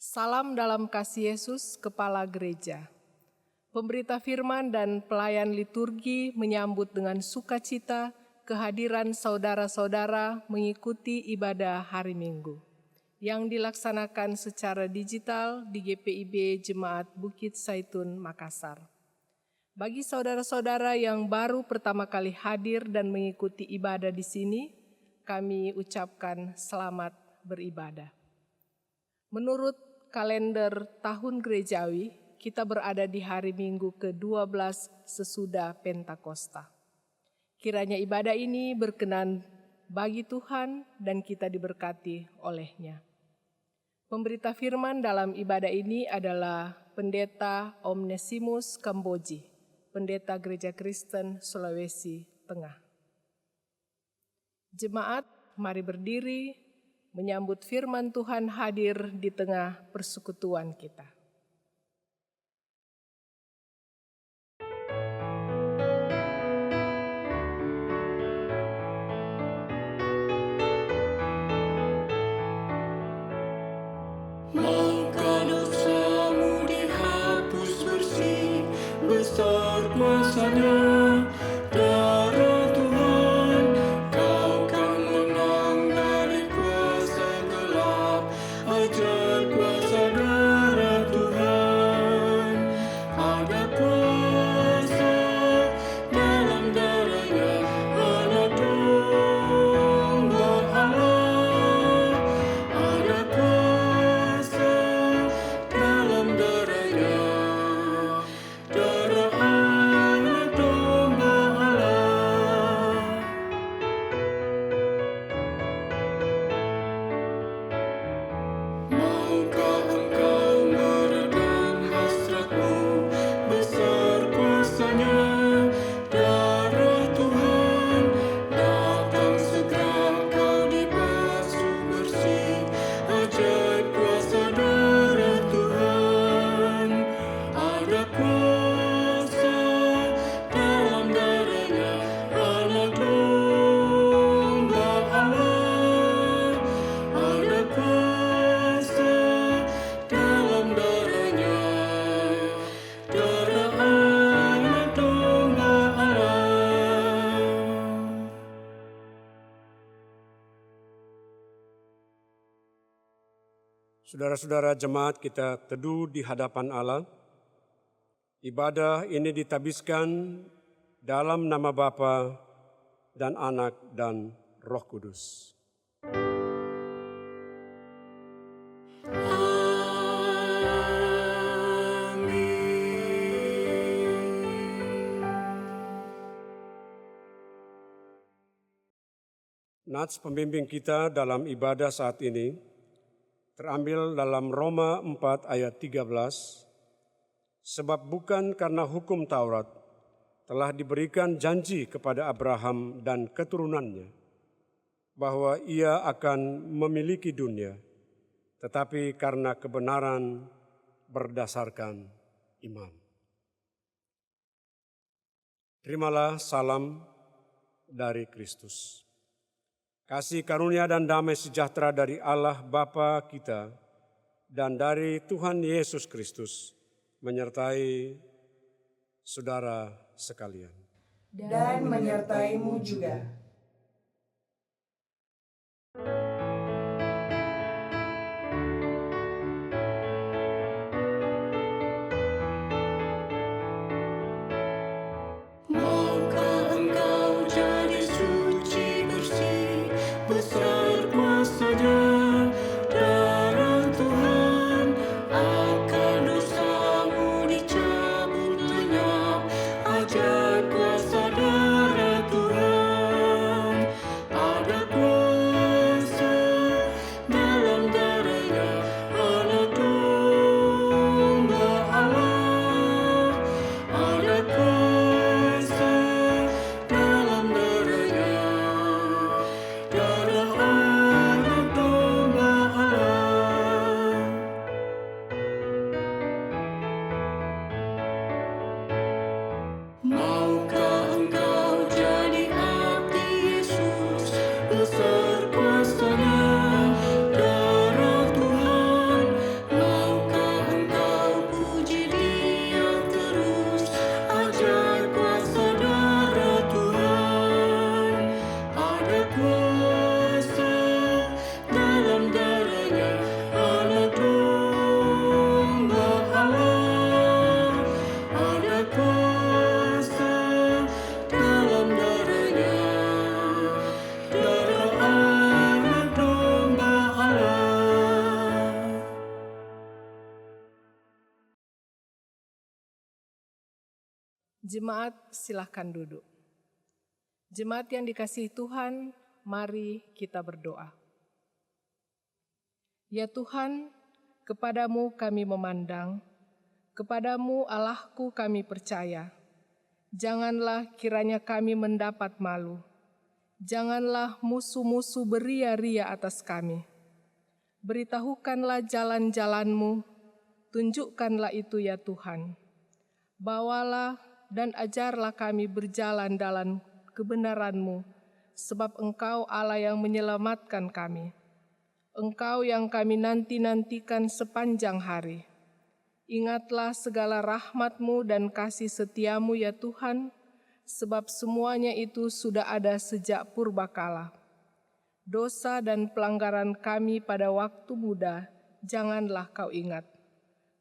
Salam dalam kasih Yesus, Kepala Gereja. Pemberita firman dan pelayan liturgi menyambut dengan sukacita kehadiran saudara-saudara mengikuti ibadah hari Minggu yang dilaksanakan secara digital di GPIB Jemaat Bukit Saitun, Makassar. Bagi saudara-saudara yang baru pertama kali hadir dan mengikuti ibadah di sini, kami ucapkan selamat beribadah. Menurut kalender tahun gerejawi, kita berada di hari Minggu ke-12 sesudah Pentakosta. Kiranya ibadah ini berkenan bagi Tuhan dan kita diberkati oleh-Nya. Pemberita firman dalam ibadah ini adalah Pendeta Omnesimus Kamboji, Pendeta Gereja Kristen Sulawesi Tengah. Jemaat, mari berdiri menyambut firman Tuhan hadir di tengah persekutuan kita. Maka dosamu dihapus bersih, besar kuasa-Nya. Darah Tuhan, Kau kan menang dari kuasa gelap. Ajaib kuasa darah Tuhan, ada kuasa dalam darah-Nya. Anak domba Allah, ada kuasa dalam darah-Nya. Darah anak domba Allah. Maukah engkau meredam hasratmu, besar kuasa-Nya. Darah Tuhan, datang segera kau dibasuh bersih. Ajaib kuasa darah Tuhan, ada kuasa dalam darah-Nya. Anak domba Allah, ada kuasa dalam darah-Nya. Darah anak domba Allah. Saudara-saudara jemaat, kita teduh di hadapan Allah. Ibadah ini ditabiskan dalam nama Bapa dan Anak dan Roh Kudus. Nats pembimbing kita dalam ibadah saat ini terambil dalam Roma 4 ayat 13, sebab bukan karena hukum Taurat telah diberikan janji kepada Abraham dan keturunannya bahwa ia akan memiliki dunia, tetapi karena kebenaran berdasarkan iman. Terimalah salam dari Kristus. Kasih karunia dan damai sejahtera dari Allah Bapa kita dan dari Tuhan Yesus Kristus menyertai saudara sekalian. Dan menyertaimu juga. Maukah engkau jadi suci bersih, besar kuasa-Nya. Darah Tuhan, akan dosamu dicabut lenyap. Ajaib kuasa darah Tuhan, ada kuasa Jemaat, silahkan duduk. Jemaat yang dikasihi Tuhan, mari kita berdoa. Ya Tuhan, kepadamu kami memandang, kepadamu Allahku kami percaya. Janganlah kiranya kami mendapat malu. Janganlah musuh-musuh beria-ria atas kami. Beritahukanlah jalan-jalan-Mu, tunjukkanlah itu ya Tuhan. Bawalah dan ajarlah kami berjalan dalam kebenaran-Mu, sebab Engkau Allah yang menyelamatkan kami. Engkau yang kami nanti-nantikan sepanjang hari. Ingatlah segala rahmat-Mu dan kasih setia-Mu ya Tuhan, sebab semuanya itu sudah ada sejak purbakala. Dosa dan pelanggaran kami pada waktu muda, janganlah Kau ingat.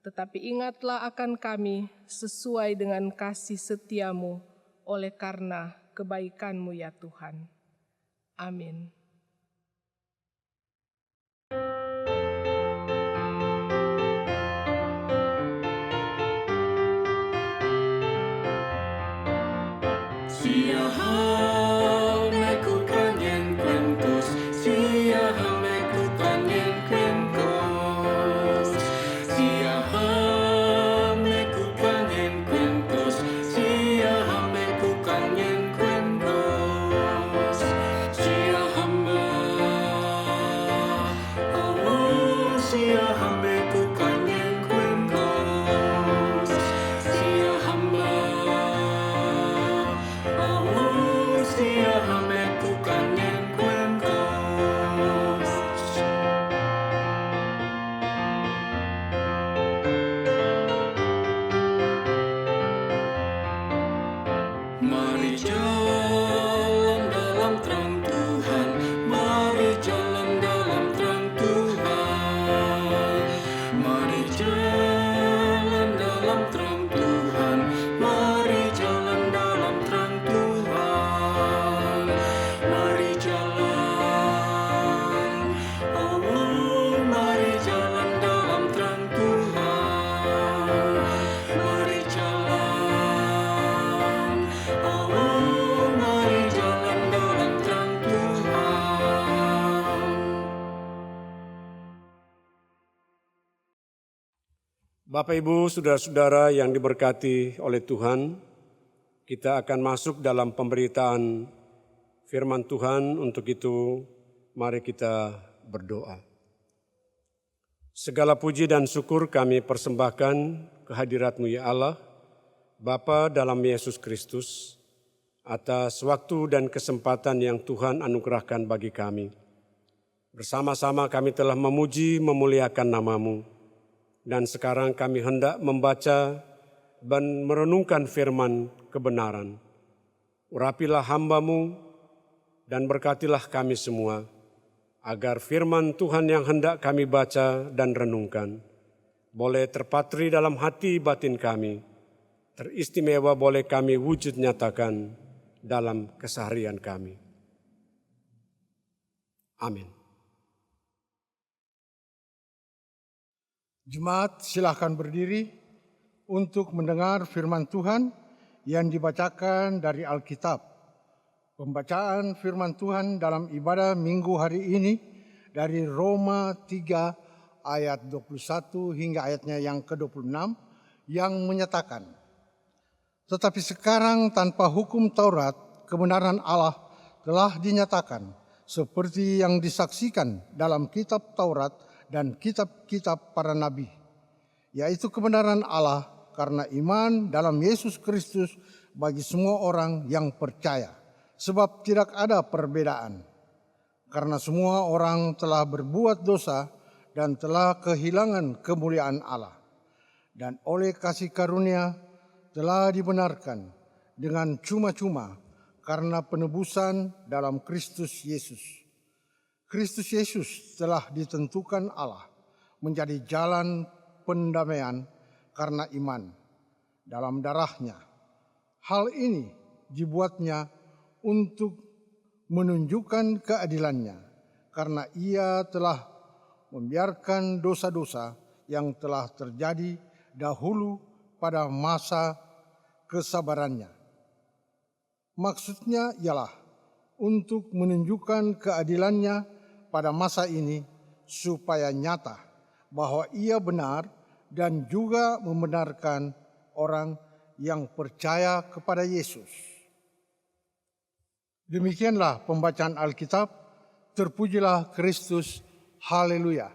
Tetapi ingatlah akan kami sesuai dengan kasih setia-Mu, oleh karena kebaikan-Mu ya Tuhan. Amin. Mari jalan dalam terang Tuhan, mari jalan dalam terang Tuhan. Mari jalan dalam terang Tuhan, mari jalan dalam terang Tuhan. Mari jalan, oh mari jalan dalam terang Tuhan. Mari jalan, oh mari jalan dalam terang Tuhan. Bapak, Ibu, saudara-saudara yang diberkati oleh Tuhan, kita akan masuk dalam pemberitaan firman Tuhan. Untuk itu, mari kita berdoa. Segala puji dan syukur kami persembahkan kehadirat-Mu ya Allah, Bapa dalam Yesus Kristus, atas waktu dan kesempatan yang Tuhan anugerahkan bagi kami. Bersama-sama kami telah memuji, memuliakan nama-Mu. Dan sekarang kami hendak membaca dan merenungkan firman kebenaran. Urapilah hamba-Mu dan berkatilah kami semua, agar firman Tuhan yang hendak kami baca dan renungkan boleh terpatri dalam hati batin kami, teristimewa boleh kami wujud nyatakan dalam keseharian kami. Amin. Jemaat, silahkan berdiri untuk mendengar firman Tuhan yang dibacakan dari Alkitab. Pembacaan firman Tuhan dalam ibadah minggu hari ini dari Roma 3 ayat 21 hingga ayatnya yang ke-26 yang menyatakan, tetapi sekarang tanpa hukum Taurat, kebenaran Allah telah dinyatakan seperti yang disaksikan dalam kitab Taurat dan kitab-kitab para nabi, yaitu kebenaran Allah karena iman dalam Yesus Kristus bagi semua orang yang percaya, sebab tidak ada perbedaan. Karena semua orang telah berbuat dosa dan telah kehilangan kemuliaan Allah, dan oleh kasih karunia telah dibenarkan dengan cuma-cuma karena penebusan dalam Kristus Yesus. Kristus Yesus telah ditentukan Allah menjadi jalan pendamaian karena iman dalam darah-Nya. Hal ini dibuatnya untuk menunjukkan keadilan-Nya, karena Ia telah membiarkan dosa-dosa yang telah terjadi dahulu pada masa kesabarannya. Maksudnya ialah untuk menunjukkan keadilannya pada masa ini supaya nyata bahwa ia benar dan juga membenarkan orang yang percaya kepada Yesus. Demikianlah pembacaan Alkitab. Terpujilah Kristus. Haleluya.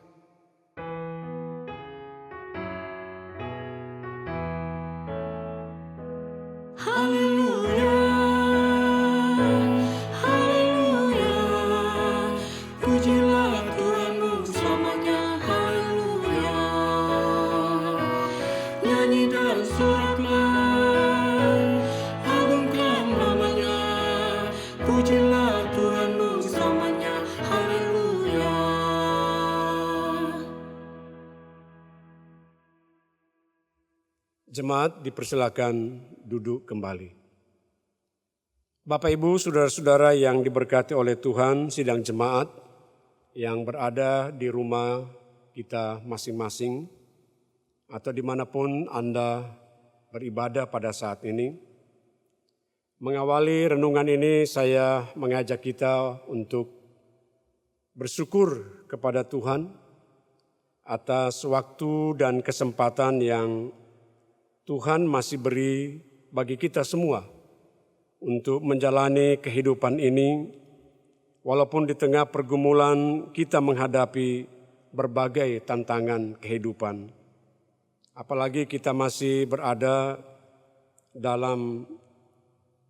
Haleluya, haleluya, pujilah Tuhanmu selamanya, haleluya. Nyanyi dan soraklah, agungkan namanya, pujilah Tuhanmu selamanya, haleluya. Jemaat dipersilakan duduk kembali. Bapak, Ibu, saudara-saudara yang diberkati oleh Tuhan, sidang jemaat yang berada di rumah kita masing-masing atau dimanapun Anda beribadah pada saat ini. Mengawali renungan ini saya mengajak kita untuk bersyukur kepada Tuhan atas waktu dan kesempatan yang Tuhan masih beri bagi kita semua untuk menjalani kehidupan ini, walaupun di tengah pergumulan kita menghadapi berbagai tantangan kehidupan. Apalagi kita masih berada dalam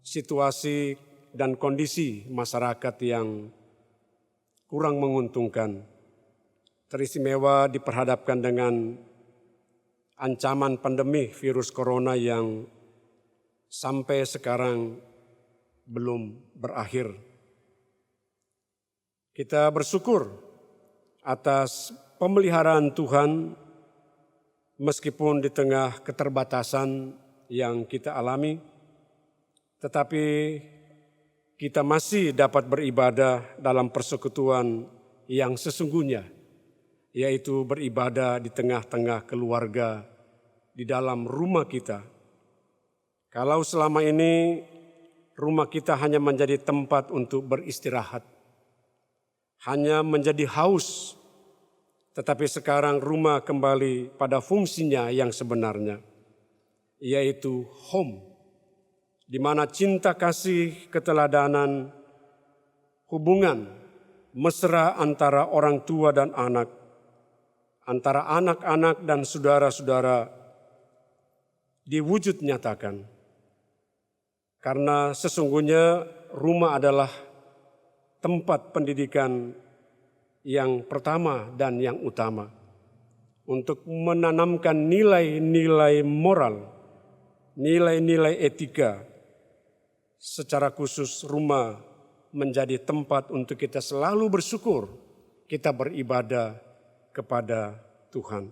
situasi dan kondisi masyarakat yang kurang menguntungkan. Teristimewa diperhadapkan dengan ancaman pandemi virus corona yang sampai sekarang belum berakhir. Kita bersyukur atas pemeliharaan Tuhan meskipun di tengah keterbatasan yang kita alami, tetapi kita masih dapat beribadah dalam persekutuan yang sesungguhnya, yaitu beribadah di tengah-tengah keluarga, di dalam rumah kita. Kalau selama ini rumah kita hanya menjadi tempat untuk beristirahat, hanya menjadi haus, tetapi sekarang rumah kembali pada fungsinya yang sebenarnya, yaitu home, di mana cinta kasih, keteladanan, hubungan mesra antara orang tua dan anak, antara anak-anak dan saudara-saudara diwujud nyatakan. Karena sesungguhnya rumah adalah tempat pendidikan yang pertama dan yang utama untuk menanamkan nilai-nilai moral, nilai-nilai etika. Secara khusus rumah menjadi tempat untuk kita selalu bersyukur, kita beribadah kepada Tuhan.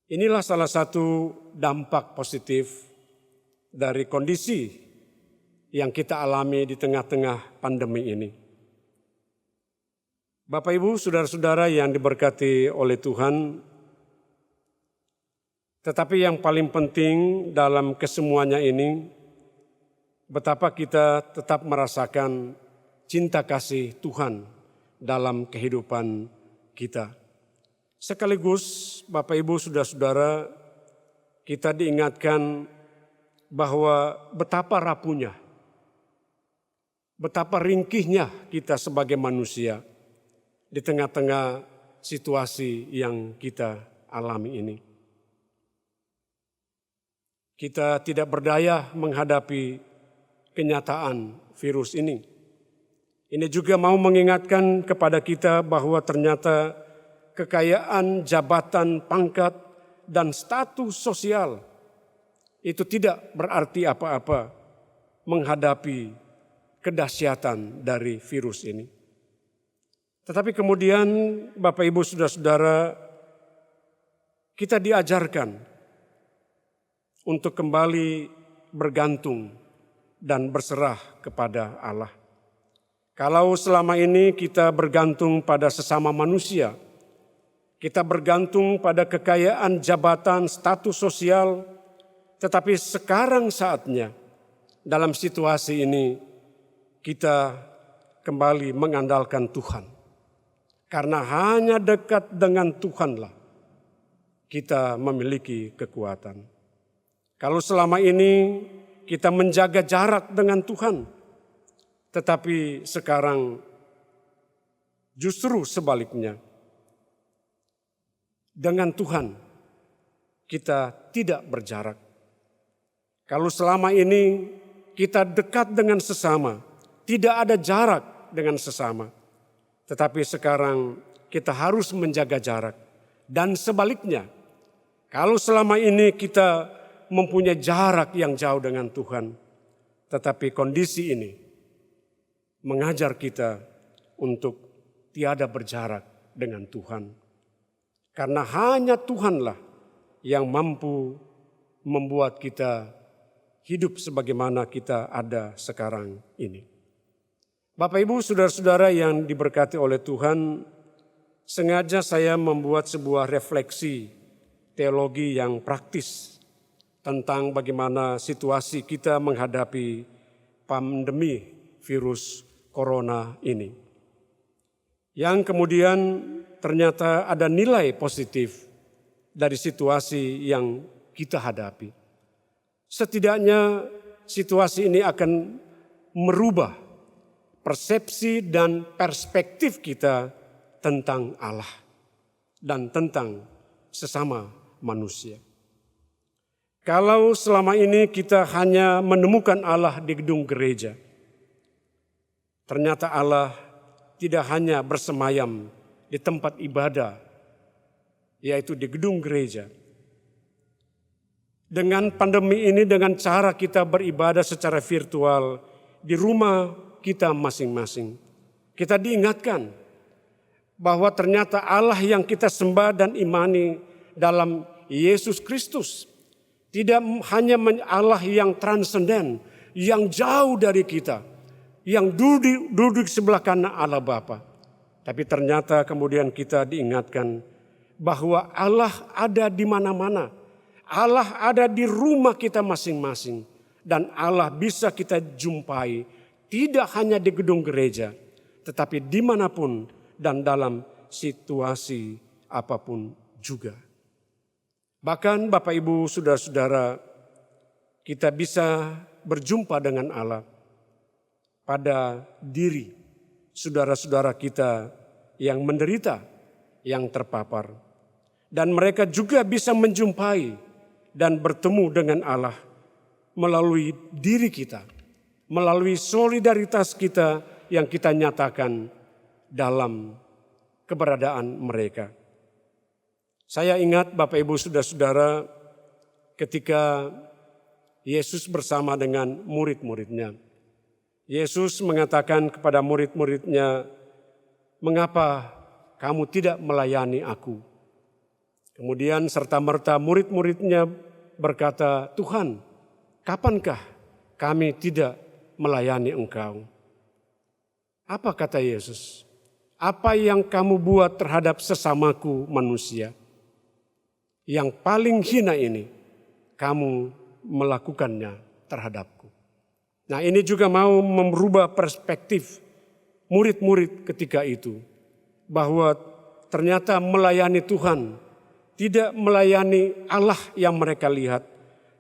Inilah salah satu dampak positif dari kondisi yang kita alami di tengah-tengah pandemi ini. Bapak, Ibu, saudara-saudara yang diberkati oleh Tuhan, tetapi yang paling penting dalam kesemuanya ini, betapa kita tetap merasakan cinta kasih Tuhan dalam kehidupan kita. Sekaligus Bapak, Ibu, saudara-saudara, kita diingatkan bahwa betapa rapuhnya, betapa ringkihnya kita sebagai manusia di tengah-tengah situasi yang kita alami ini. Kita tidak berdaya menghadapi kenyataan virus ini. Ini juga mau mengingatkan kepada kita bahwa ternyata kekayaan, jabatan, pangkat, dan status sosial itu tidak berarti apa-apa menghadapi kedahsyatan dari virus ini. Tetapi kemudian Bapak, Ibu, saudara-saudara, kita diajarkan untuk kembali bergantung dan berserah kepada Allah. Kalau selama ini kita bergantung pada sesama manusia, kita bergantung pada kekayaan, jabatan, status sosial, tetapi sekarang saatnya dalam situasi ini kita kembali mengandalkan Tuhan. Karena hanya dekat dengan Tuhanlah kita memiliki kekuatan. Kalau selama ini kita menjaga jarak dengan Tuhan, tetapi sekarang justru sebaliknya. Dengan Tuhan kita tidak berjarak. Kalau selama ini kita dekat dengan sesama, tidak ada jarak dengan sesama. Tetapi sekarang kita harus menjaga jarak. Dan sebaliknya, kalau selama ini kita mempunyai jarak yang jauh dengan Tuhan, tetapi kondisi ini mengajar kita untuk tiada berjarak dengan Tuhan. Karena hanya Tuhanlah yang mampu membuat kita hidup sebagaimana kita ada sekarang ini. Bapak Ibu, saudara-saudara yang diberkati oleh Tuhan, sengaja saya membuat sebuah refleksi teologi yang praktis tentang bagaimana situasi kita menghadapi pandemi virus corona ini. Yang kemudian ternyata ada nilai positif dari situasi yang kita hadapi. Setidaknya situasi ini akan merubah persepsi dan perspektif kita tentang Allah dan tentang sesama manusia. Kalau selama ini kita hanya menemukan Allah di gedung gereja, ternyata Allah tidak hanya bersemayam di tempat ibadah, yaitu di gedung gereja. Dengan pandemi ini, dengan cara kita beribadah secara virtual di rumah kita masing-masing, kita diingatkan bahwa ternyata Allah yang kita sembah dan imani dalam Yesus Kristus tidak hanya Allah yang transenden, yang jauh dari kita, yang duduk sebelah kanan Allah Bapa. Tapi ternyata kemudian kita diingatkan bahwa Allah ada di mana-mana. Allah ada di rumah kita masing-masing. Dan Allah bisa kita jumpai tidak hanya di gedung gereja, tetapi dimanapun dan dalam situasi apapun juga. Bahkan Bapak Ibu saudara-saudara, kita bisa berjumpa dengan Allah pada diri saudara-saudara kita yang menderita, yang terpapar. Dan mereka juga bisa menjumpai dan bertemu dengan Allah melalui diri kita, melalui solidaritas kita yang kita nyatakan dalam keberadaan mereka. Saya ingat Bapak Ibu saudara-saudara ketika Yesus bersama dengan murid-muridnya. Yesus mengatakan kepada murid-muridnya, "Mengapa kamu tidak melayani aku?" Kemudian serta-merta murid-muridnya berkata, "Tuhan, kapankah kami tidak melayani Engkau?" Apa kata Yesus? "Apa yang kamu buat terhadap sesamaku manusia? Yang paling hina ini, kamu melakukannya terhadapku." Nah, ini juga mau merubah perspektif murid-murid ketika itu. Bahwa ternyata melayani Tuhan tidak melayani Allah yang mereka lihat,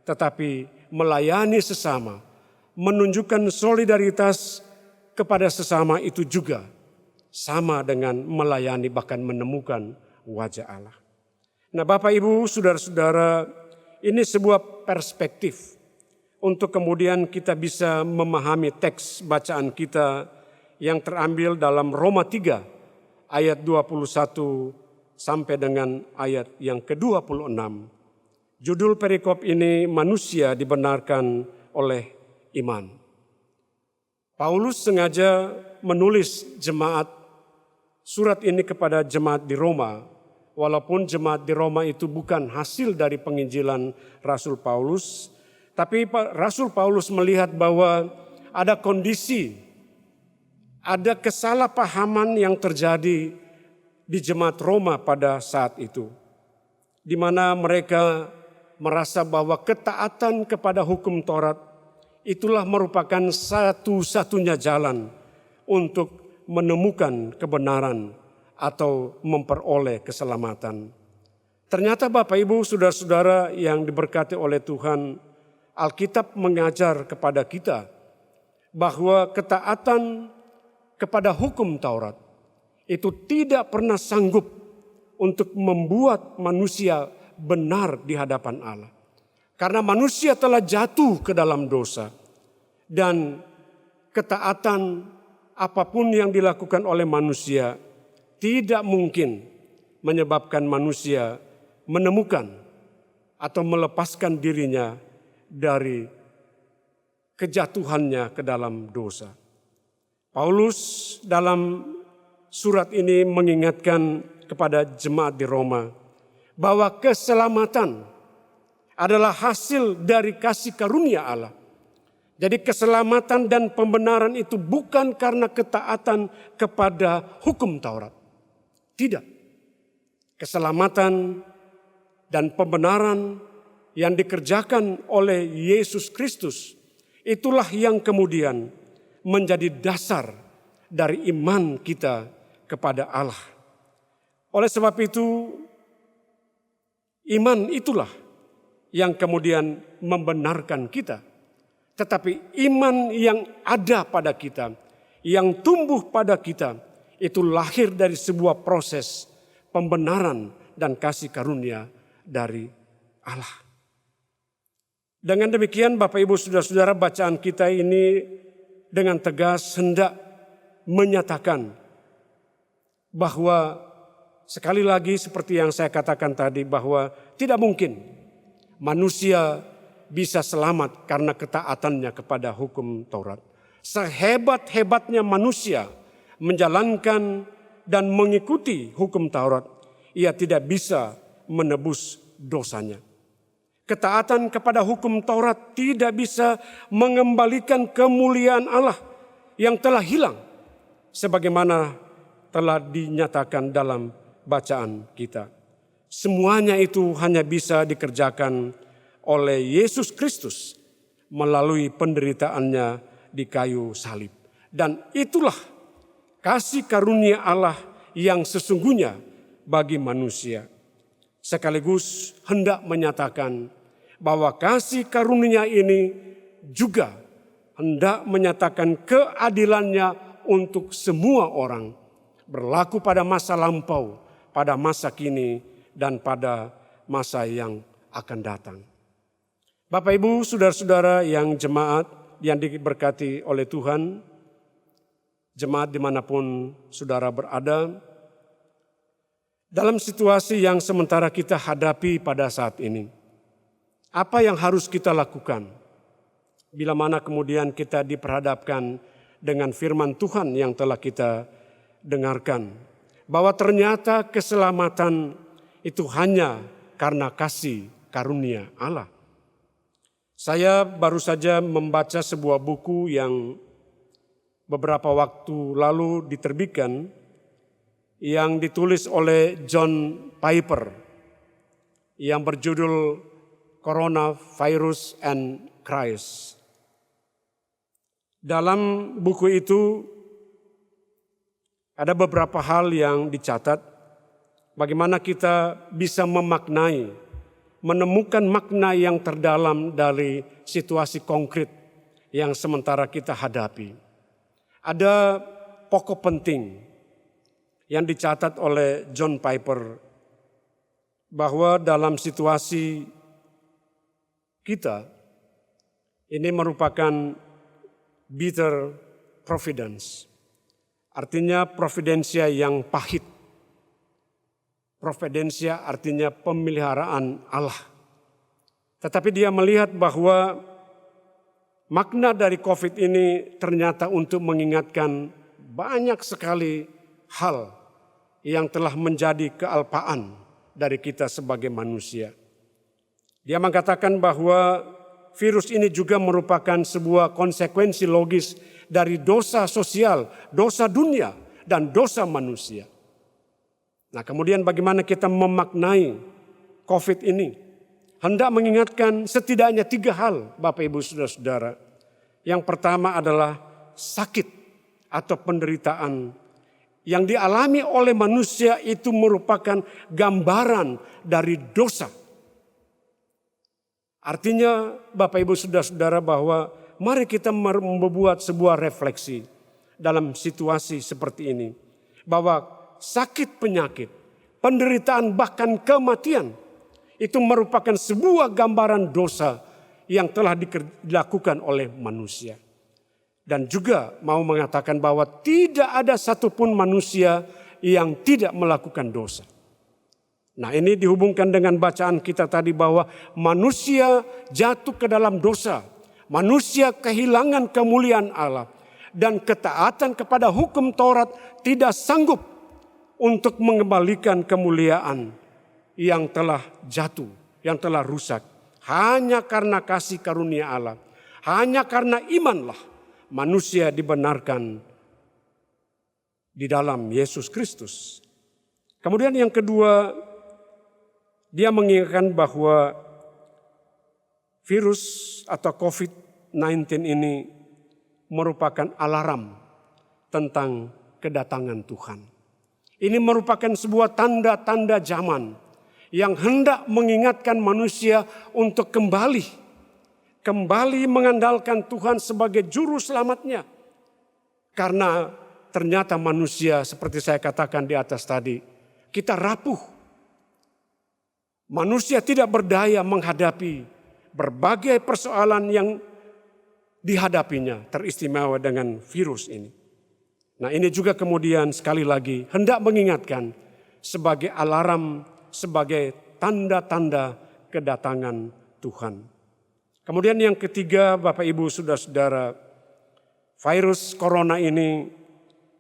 tetapi melayani sesama, menunjukkan solidaritas kepada sesama itu juga sama dengan melayani bahkan menemukan wajah Allah. Nah, Bapak Ibu, saudara-saudara, ini sebuah perspektif untuk kemudian kita bisa memahami teks bacaan kita yang terambil dalam Roma 3 ayat 21 sampai dengan ayat yang ke-26. Judul perikop ini, manusia dibenarkan oleh iman. Paulus sengaja menulis surat ini kepada jemaat di Roma, walaupun jemaat di Roma itu bukan hasil dari penginjilan Rasul Paulus, tapi Rasul Paulus melihat bahwa ada kondisi, ada kesalahpahaman yang terjadi di jemaat Roma pada saat itu. Di mana mereka merasa bahwa ketaatan kepada hukum Taurat itulah merupakan satu-satunya jalan untuk menemukan kebenaran atau memperoleh keselamatan. Ternyata Bapak Ibu, saudara-saudara yang diberkati oleh Tuhan, Alkitab mengajar kepada kita bahwa ketaatan kepada hukum Taurat itu tidak pernah sanggup untuk membuat manusia benar di hadapan Allah. Karena manusia telah jatuh ke dalam dosa. Dan ketaatan apapun yang dilakukan oleh manusia tidak mungkin menyebabkan manusia menemukan atau melepaskan dirinya dari kejatuhannya ke dalam dosa. Paulus dalam surat ini mengingatkan kepada jemaat di Roma bahwa keselamatan adalah hasil dari kasih karunia Allah. Jadi keselamatan dan pembenaran itu bukan karena ketaatan kepada hukum Taurat. Tidak. Keselamatan dan pembenaran yang dikerjakan oleh Yesus Kristus, itulah yang kemudian menjadi dasar dari iman kita kepada Allah. Oleh sebab itu, iman itulah yang kemudian membenarkan kita. Tetapi iman yang ada pada kita, yang tumbuh pada kita, itu lahir dari sebuah proses pembenaran dan kasih karunia dari Allah. Dengan demikian Bapak Ibu Saudara-saudara, bacaan kita ini dengan tegas hendak menyatakan bahwa sekali lagi seperti yang saya katakan tadi, bahwa tidak mungkin manusia bisa selamat karena ketaatannya kepada hukum Taurat. Sehebat-hebatnya manusia menjalankan dan mengikuti hukum Taurat, ia tidak bisa menebus dosanya. Ketaatan kepada hukum Taurat tidak bisa mengembalikan kemuliaan Allah yang telah hilang, sebagaimana telah dinyatakan dalam bacaan kita. Semuanya itu hanya bisa dikerjakan oleh Yesus Kristus melalui penderitaannya di kayu salib. Dan itulah kasih karunia Allah yang sesungguhnya bagi manusia. Sekaligus hendak menyatakan bahwa kasih karunia ini juga hendak menyatakan keadilannya untuk semua orang, berlaku pada masa lampau, pada masa kini, dan pada masa yang akan datang. Bapak Ibu, saudara-saudara yang jemaat yang diberkati oleh Tuhan, jemaat dimanapun saudara berada, dalam situasi yang sementara kita hadapi pada saat ini, apa yang harus kita lakukan? Bila mana kemudian kita diperhadapkan dengan firman Tuhan yang telah kita dengarkan, bahwa ternyata keselamatan itu hanya karena kasih karunia Allah. Saya baru saja membaca sebuah buku yang beberapa waktu lalu diterbitkan, yang ditulis oleh John Piper, yang berjudul Coronavirus and Christ. Dalam buku itu ada beberapa hal yang dicatat, bagaimana kita bisa memaknai, menemukan makna yang terdalam dari situasi konkret yang sementara kita hadapi. Ada pokok penting yang dicatat oleh John Piper, bahwa dalam situasi kita ini merupakan bitter providence. Artinya providensia yang pahit. Providensia artinya pemeliharaan Allah. Tetapi dia melihat bahwa makna dari COVID ini ternyata untuk mengingatkan banyak sekali hal yang telah menjadi kealpaan dari kita sebagai manusia. Dia mengatakan bahwa virus ini juga merupakan sebuah konsekuensi logis dari dosa sosial, dosa dunia, dan dosa manusia. Nah, kemudian bagaimana kita memaknai COVID ini? hendak mengingatkan setidaknya 3 hal Bapak Ibu Saudara-saudara. Yang pertama adalah sakit atau penderitaan yang dialami oleh manusia itu merupakan gambaran dari dosa. Artinya Bapak Ibu Saudara-saudara bahwa mari kita membuat sebuah refleksi dalam situasi seperti ini. Bahwa sakit penyakit, penderitaan bahkan kematian itu merupakan sebuah gambaran dosa yang telah dilakukan oleh manusia. Dan juga mau mengatakan bahwa tidak ada satupun manusia yang tidak melakukan dosa. Nah, ini dihubungkan dengan bacaan kita tadi bahwa manusia jatuh ke dalam dosa. Manusia kehilangan kemuliaan Allah. Dan ketaatan kepada hukum Taurat tidak sanggup untuk mengembalikan kemuliaan yang telah jatuh, yang telah rusak. Hanya karena kasih karunia Allah. Hanya karena imanlah manusia dibenarkan di dalam Yesus Kristus. Kemudian yang kedua, dia mengingatkan bahwa virus atau COVID-19 ini merupakan alarm tentang kedatangan Tuhan. Ini merupakan sebuah tanda-tanda zaman yang hendak mengingatkan manusia untuk kembali mengandalkan Tuhan sebagai juru selamatnya. Karena ternyata manusia seperti saya katakan di atas tadi, kita rapuh. Manusia tidak berdaya menghadapi berbagai persoalan yang dihadapinya, teristimewa dengan virus ini. Nah, ini juga kemudian sekali lagi hendak mengingatkan sebagai alarm, sebagai tanda-tanda kedatangan Tuhan. Kemudian yang ketiga, Bapak Ibu Saudara-saudara, virus corona ini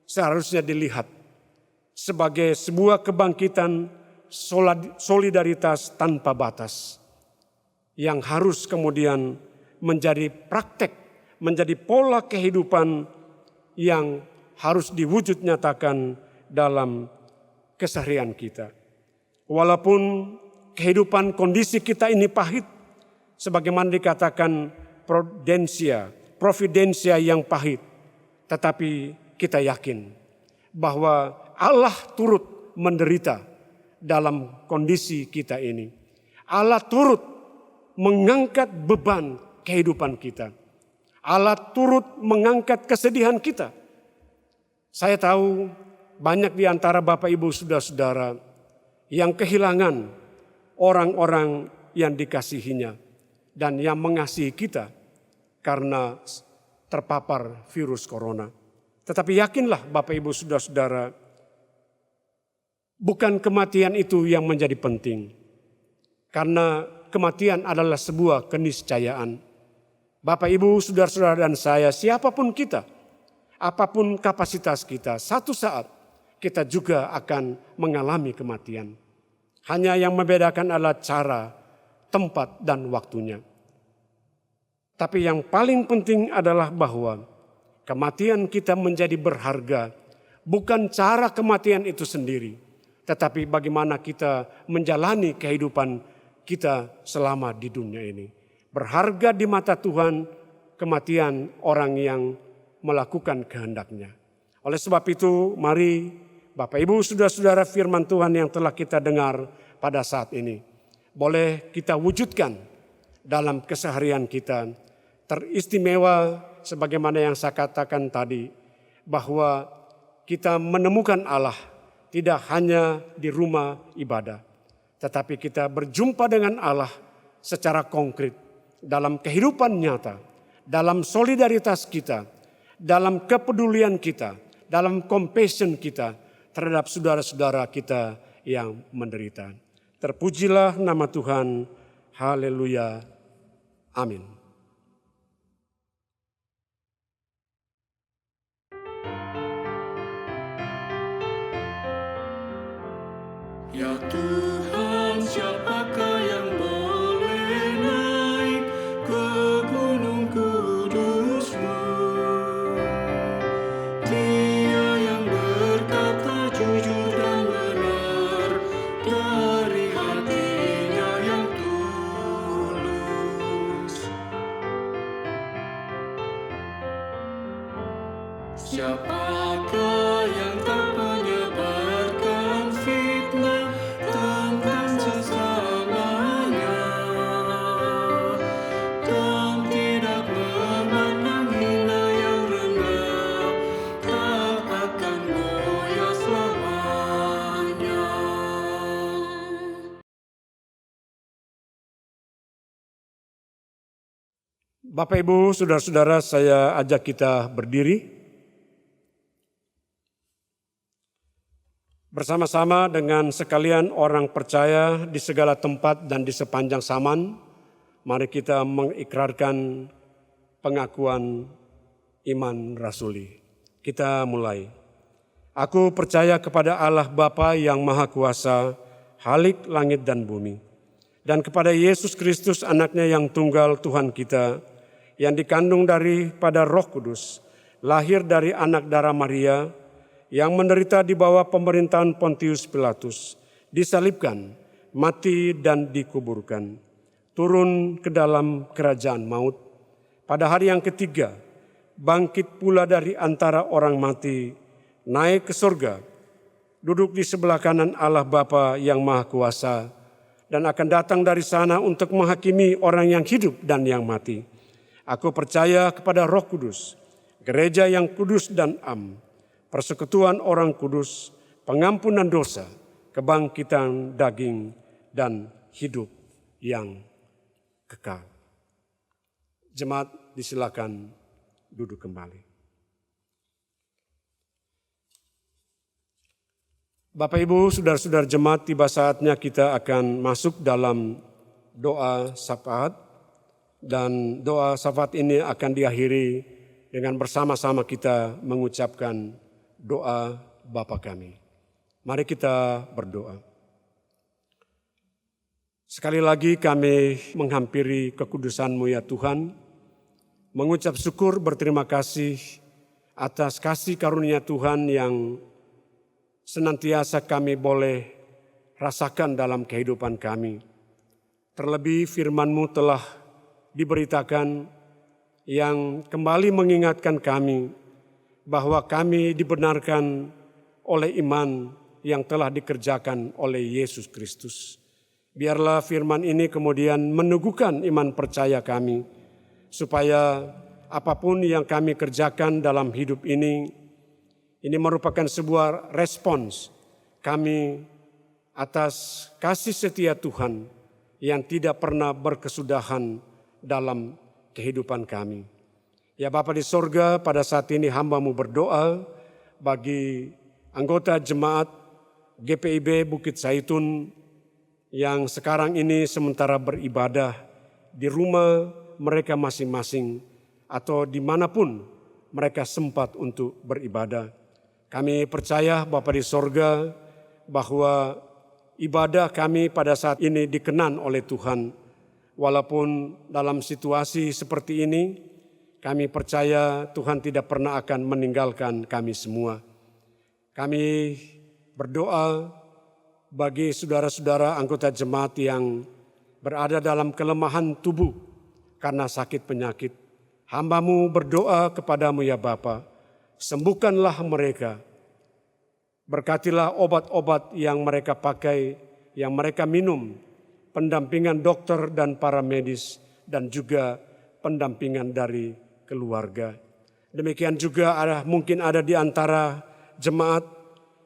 seharusnya dilihat sebagai sebuah kebangkitan solidaritas tanpa batas yang harus kemudian menjadi praktek, menjadi pola kehidupan yang harus diwujud nyatakan dalam keseharian kita. Walaupun kehidupan kondisi kita ini pahit, sebagaimana dikatakan providensia yang pahit, tetapi kita yakin bahwa Allah turut menderita dalam kondisi kita ini. Allah turut mengangkat beban kehidupan kita. Allah turut mengangkat kesedihan kita. Saya tahu banyak di antara Bapak Ibu Saudara-saudara yang kehilangan orang-orang yang dikasihinya dan yang mengasihi kita karena terpapar virus corona. Tetapi yakinlah Bapak Ibu Saudara-saudara, bukan kematian itu yang menjadi penting. Karena kematian adalah sebuah keniscayaan. Bapak Ibu Saudara-saudara dan saya, siapapun kita, apapun kapasitas kita, satu saat kita juga akan mengalami kematian. Hanya yang membedakan adalah cara, tempat, dan waktunya. Tapi yang paling penting adalah bahwa kematian kita menjadi berharga. Bukan cara kematian itu sendiri, tetapi bagaimana kita menjalani kehidupan kita selama di dunia ini. Berharga di mata Tuhan kematian orang yang melakukan kehendaknya. Oleh sebab itu, mari Bapak Ibu Saudara-saudara, firman Tuhan yang telah kita dengar pada saat ini boleh kita wujudkan dalam keseharian kita. Teristimewa sebagaimana yang saya katakan tadi, bahwa kita menemukan Allah tidak hanya di rumah ibadah, tetapi kita berjumpa dengan Allah secara konkret dalam kehidupan nyata, dalam solidaritas kita, dalam kepedulian kita, dalam compassion kita terhadap saudara-saudara kita yang menderita. Terpujilah nama Tuhan. Haleluya. Amin. Ya Tuhan, siapakah yang boleh naik ke gunung kudus-Mu? Dia yang berkata jujur dan benar dari hatinya yang tulus. Siapakah yang tak menyebarkan fitnah tentang sesamanya, dan tidak memandang hina yang rendah, tak akan goyah selamanya. Bapak, Ibu, saudara-saudara, saya ajak kita berdiri. Bersama-sama dengan sekalian orang percaya di segala tempat dan di sepanjang zaman, mari kita mengikrarkan pengakuan iman rasuli. Kita mulai. Aku percaya kepada Allah Bapa yang Maha Kuasa, Khalik langit dan bumi, dan kepada Yesus Kristus anaknya yang tunggal Tuhan kita, yang dikandung daripada Roh Kudus, lahir dari anak darah Maria, yang menderita di bawah pemerintahan Pontius Pilatus, disalibkan, mati dan dikuburkan, turun ke dalam kerajaan maut. Pada hari yang ketiga, bangkit pula dari antara orang mati, naik ke surga, duduk di sebelah kanan Allah Bapa yang Maha Kuasa, dan akan datang dari sana untuk menghakimi orang yang hidup dan yang mati. Aku percaya kepada Roh Kudus, gereja yang kudus dan am, persekutuan orang kudus, pengampunan dosa, kebangkitan daging, dan hidup yang kekal. Jemaat disilakan duduk kembali. Bapak, Ibu, saudara-saudara jemaat, tiba saatnya kita akan masuk dalam doa syafaat. Dan doa syafaat ini akan diakhiri dengan bersama-sama kita mengucapkan doa Bapa kami. Mari kita berdoa. Sekali lagi kami menghampiri kekudusan-Mu ya Tuhan, mengucap syukur berterima kasih atas kasih karunia Tuhan yang senantiasa kami boleh rasakan dalam kehidupan kami. Terlebih firman-Mu telah diberitakan yang kembali mengingatkan kami bahwa kami dibenarkan oleh iman yang telah dikerjakan oleh Yesus Kristus. Biarlah firman ini kemudian meneguhkan iman percaya kami, supaya apapun yang kami kerjakan dalam hidup ini merupakan sebuah respons kami atas kasih setia Tuhan yang tidak pernah berkesudahan dalam kehidupan kami. Ya Bapa di sorga, pada saat ini hamba-Mu berdoa bagi anggota jemaat GPIB Bukit Zaitun yang sekarang ini sementara beribadah di rumah mereka masing-masing atau dimanapun mereka sempat untuk beribadah. Kami percaya Bapa di sorga bahwa ibadah kami pada saat ini dikenan oleh Tuhan. Walaupun dalam situasi seperti ini, kami percaya Tuhan tidak pernah akan meninggalkan kami semua. Kami berdoa bagi saudara-saudara anggota jemaat yang berada dalam kelemahan tubuh karena sakit penyakit. Hamba-Mu berdoa kepada-Mu ya Bapa, sembuhkanlah mereka. Berkatilah obat-obat yang mereka pakai, yang mereka minum, pendampingan dokter dan para medis, dan juga pendampingan dari keluarga. Demikian juga mungkin ada di antara jemaat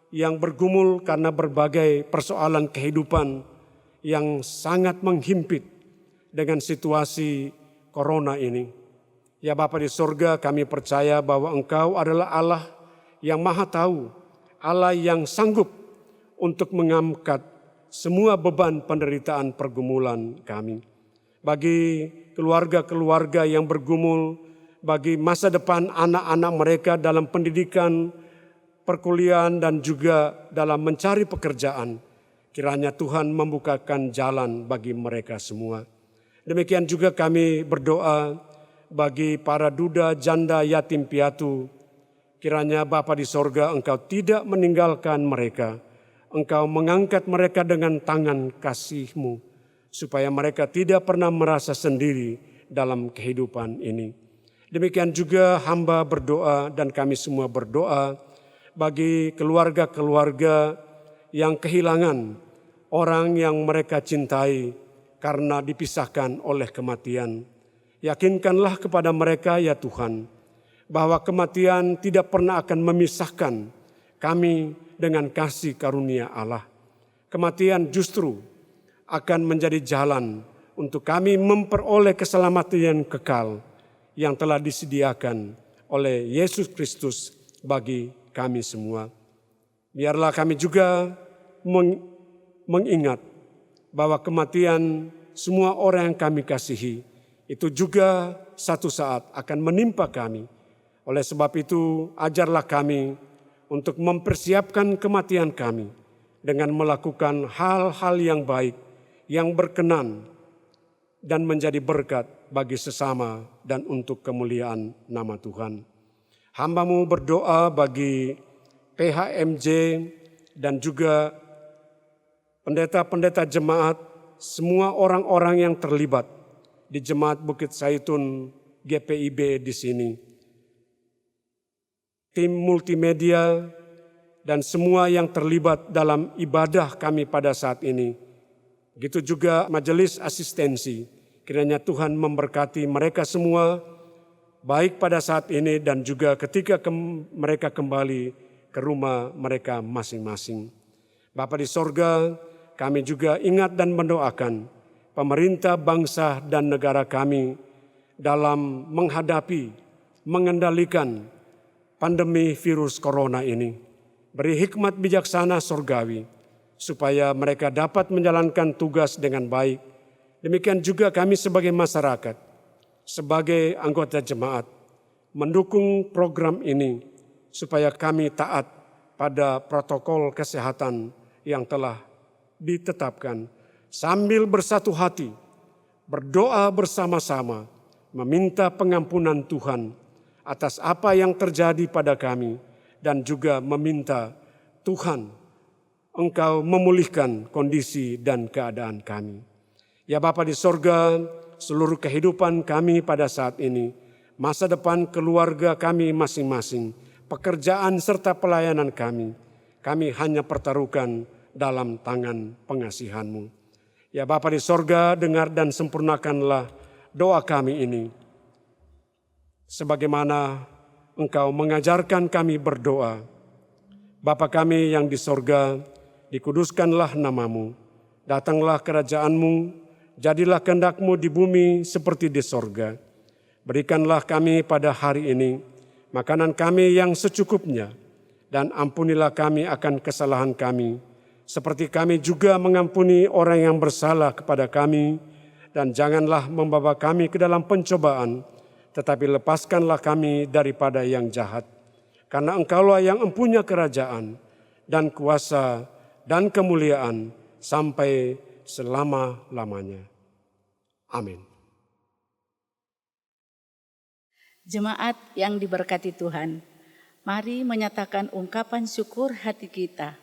yang bergumul karena berbagai persoalan kehidupan yang sangat menghimpit dengan situasi corona ini. Ya Bapa di sorga, kami percaya bahwa Engkau adalah Allah yang Maha Tahu, Allah yang sanggup untuk mengangkat semua beban penderitaan pergumulan kami. Bagi keluarga-keluarga yang bergumul, bagi masa depan anak-anak mereka dalam pendidikan, perkuliahan dan juga dalam mencari pekerjaan, kiranya Tuhan membukakan jalan bagi mereka semua. Demikian juga kami berdoa bagi para duda, janda, yatim piatu, kiranya Bapa di sorga Engkau tidak meninggalkan mereka. Engkau mengangkat mereka dengan tangan kasih-Mu, supaya mereka tidak pernah merasa sendiri dalam kehidupan ini. Demikian juga hamba berdoa dan kami semua berdoa bagi keluarga-keluarga yang kehilangan orang yang mereka cintai karena dipisahkan oleh kematian. Yakinkanlah kepada mereka ya Tuhan, bahwa kematian tidak pernah akan memisahkan kami dengan kasih karunia Allah. Kematian justru akan menjadi jalan untuk kami memperoleh keselamatan yang kekal yang telah disediakan oleh Yesus Kristus bagi kami semua. Biarlah kami juga mengingat bahwa kematian semua orang yang kami kasihi itu juga satu saat akan menimpa kami. Oleh sebab itu, ajarlah kami untuk mempersiapkan kematian kami dengan melakukan hal-hal yang baik, yang berkenan, dan menjadi berkat bagi sesama dan untuk kemuliaan nama Tuhan. Hamba-Mu berdoa bagi PHMJ dan juga pendeta-pendeta jemaat, semua orang-orang yang terlibat di Jemaat Bukit Zaitun GPIB di sini. Tim multimedia dan semua yang terlibat dalam ibadah kami pada saat ini. Begitu juga majelis asistensi. Kiranya Tuhan memberkati mereka semua, baik pada saat ini dan juga ketika mereka kembali ke rumah mereka masing-masing. Bapa di sorga, kami juga ingat dan mendoakan pemerintah bangsa dan negara kami dalam menghadapi, mengendalikan pandemi virus corona ini. Beri hikmat bijaksana sorgawi, supaya mereka dapat menjalankan tugas dengan baik. Demikian juga kami sebagai masyarakat, sebagai anggota jemaat, mendukung program ini supaya kami taat pada protokol kesehatan yang telah ditetapkan. Sambil bersatu hati, berdoa bersama-sama, meminta pengampunan Tuhan atas apa yang terjadi pada kami, dan juga meminta Tuhan, Engkau memulihkan kondisi dan keadaan kami. Ya Bapa di sorga, seluruh kehidupan kami pada saat ini, masa depan keluarga kami masing-masing, pekerjaan serta pelayanan kami hanya pertaruhkan dalam tangan pengasihan-Mu. Ya Bapa di sorga, dengar dan sempurnakanlah doa kami ini. Sebagaimana Engkau mengajarkan kami berdoa. Bapa kami yang di sorga, dikuduskanlah nama-Mu, datanglah kerajaan-Mu, jadilah kehendak-Mu di bumi seperti di sorga. Berikanlah kami pada hari ini makanan kami yang secukupnya, dan ampunilah kami akan kesalahan kami, seperti kami juga mengampuni orang yang bersalah kepada kami. Dan janganlah membawa kami ke dalam pencobaan, tetapi lepaskanlah kami daripada yang jahat. Karena Engkaulah yang empunya kerajaan dan kuasa dan kemuliaan sampai selama-lamanya. Amin. Jemaat yang diberkati Tuhan, mari menyatakan ungkapan syukur hati kita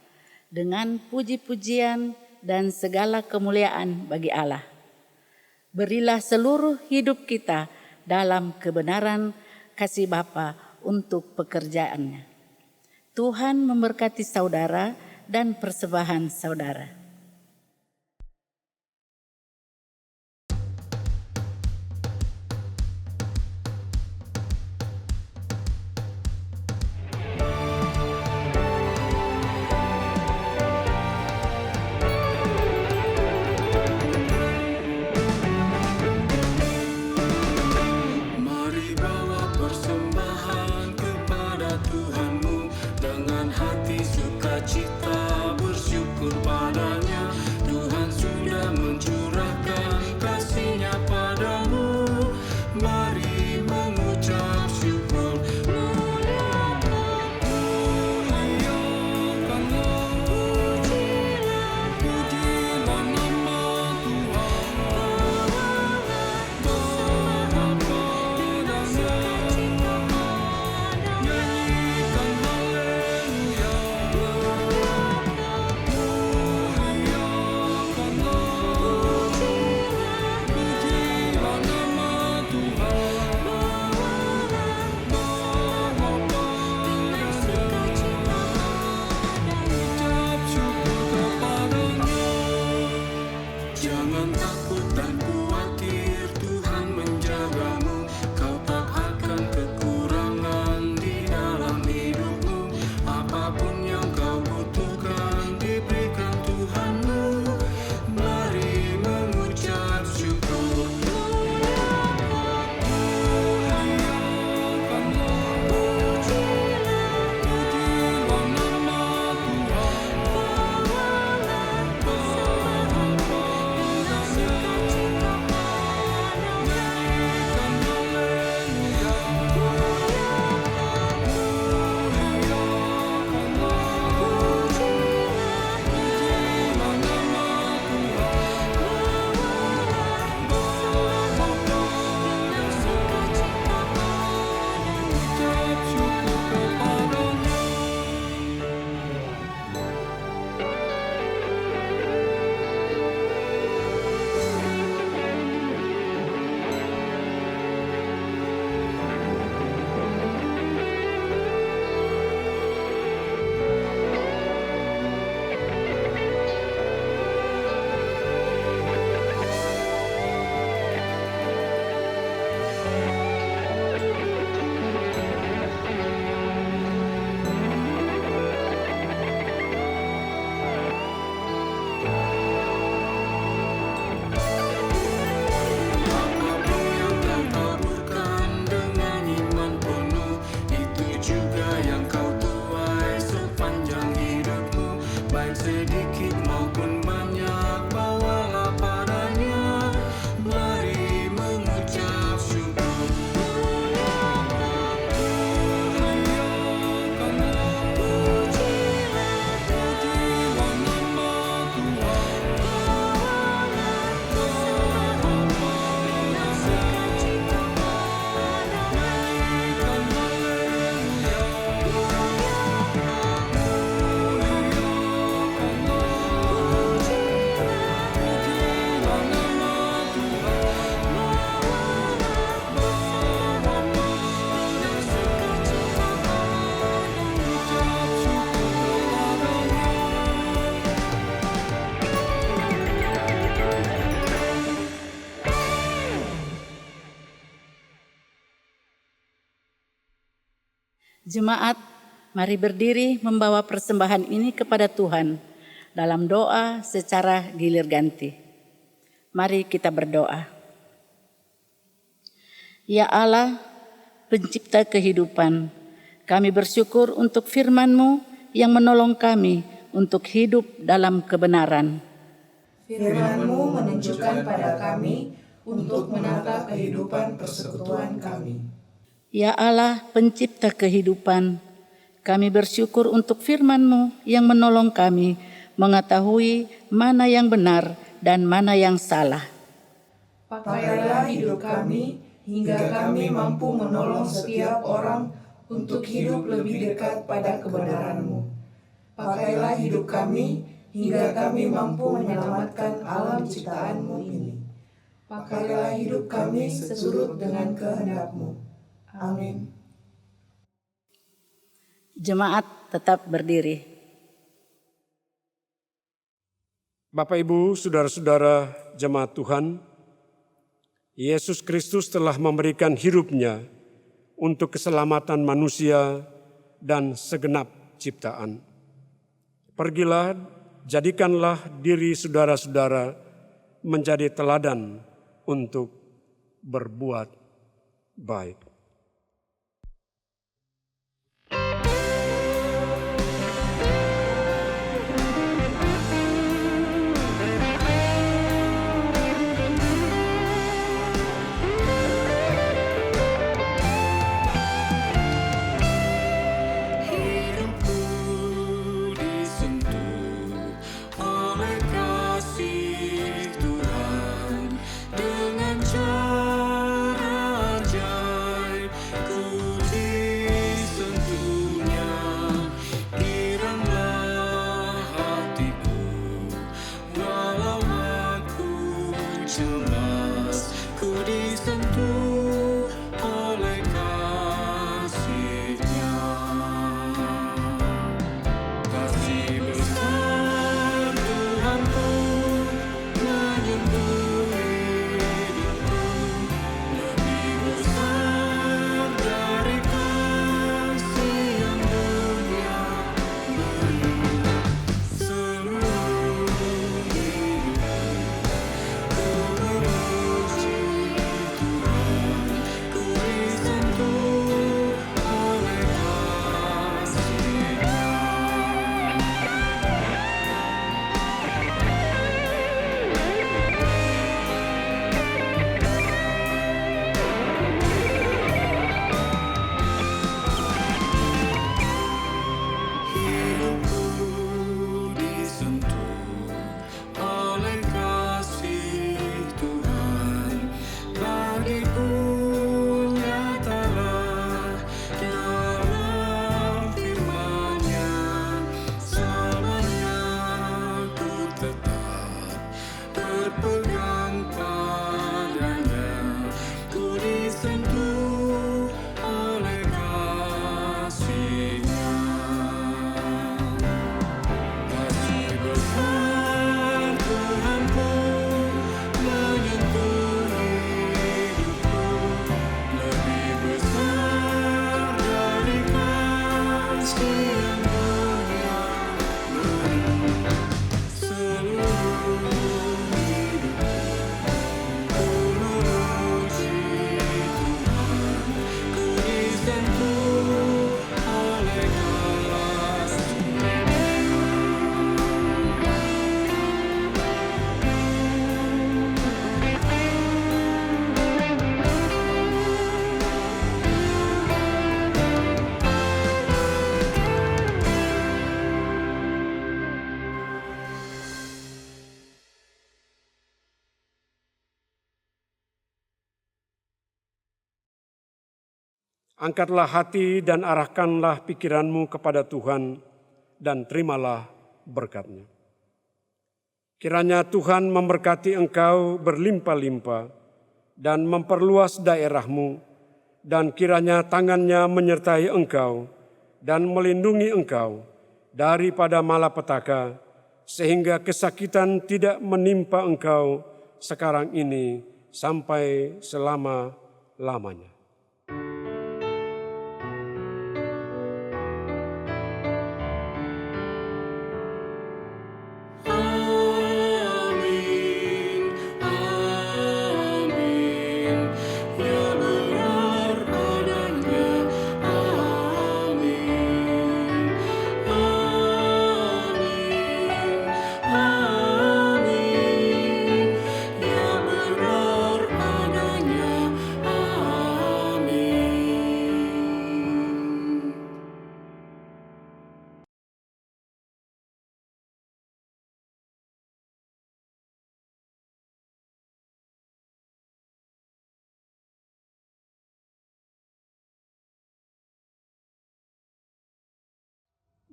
dengan puji-pujian dan segala kemuliaan bagi Allah. Berilah seluruh hidup kita dalam kebenaran kasih Bapa untuk pekerjaannya. Tuhan memberkati saudara dan persembahan saudara. Mari bawa persembahan kepada Tuhanmu dengan hati sukacita bersyukur padanya. Jangan takut dan khawatir, Tuhan menjagamu. Kau tak akan kekurangan di dalam hidupmu. Apapun yang kau butuhkan diberikan Tuhanmu. Mari mengucap syukur. Sedikit maupun banyak, bawalah padanya. Mari mengucap syukur. Pujilah nama Tuhan. Jemaat, mari berdiri membawa persembahan ini kepada Tuhan dalam doa secara gilir ganti. Mari kita berdoa. Ya Allah, pencipta kehidupan, kami bersyukur untuk firman-Mu yang menolong kami untuk hidup dalam kebenaran. Firman-Mu menunjukkan pada kami untuk menata kehidupan persekutuan kami. Ya Allah, pencipta kehidupan, kami bersyukur untuk firman-Mu yang menolong kami mengetahui mana yang benar dan mana yang salah. Pakailah hidup kami hingga kami mampu menolong setiap orang untuk hidup lebih dekat pada kebenaran-Mu. Pakailah hidup kami hingga kami mampu menyelamatkan alam ciptaan-Mu ini. Pakailah hidup kami sesurut dengan kehendak-Mu. Amin. Jemaat tetap berdiri. Bapak, Ibu, saudara-saudara jemaat Tuhan, Yesus Kristus telah memberikan hidupnya untuk keselamatan manusia dan segenap ciptaan. Pergilah, jadikanlah diri saudara-saudara menjadi teladan untuk berbuat baik. Kasih besar Tuhanku berpegang padanya, ku disentuh oleh kasih-Nya. Kasih besar Tuhanku menyentuh hidupku, lebih besar dari kasih yang mulia seluruh hidupku. Ku memuji Tuhan, ku disentuh oleh kasih-Nya. Angkatlah hati dan arahkanlah pikiranmu kepada Tuhan dan terimalah berkat-Nya. Kiranya Tuhan memberkati engkau berlimpah-limpah dan memperluas daerahmu, dan kiranya tangan-Nya menyertai engkau dan melindungi engkau daripada malapetaka, sehingga kesakitan tidak menimpa engkau sekarang ini sampai selama-lamanya. Amin, amin, ya benar adanya. Amin, amin, amin, ya benar adanya. Amin.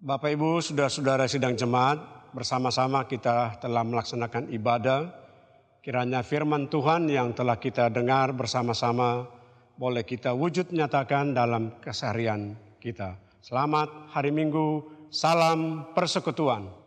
Bapak Ibu, saudara-saudara sidang jemaat, bersama-sama kita telah melaksanakan ibadah. Kiranya firman Tuhan yang telah kita dengar bersama-sama boleh kita wujud nyatakan dalam keseharian kita. Selamat hari Minggu, salam persekutuan.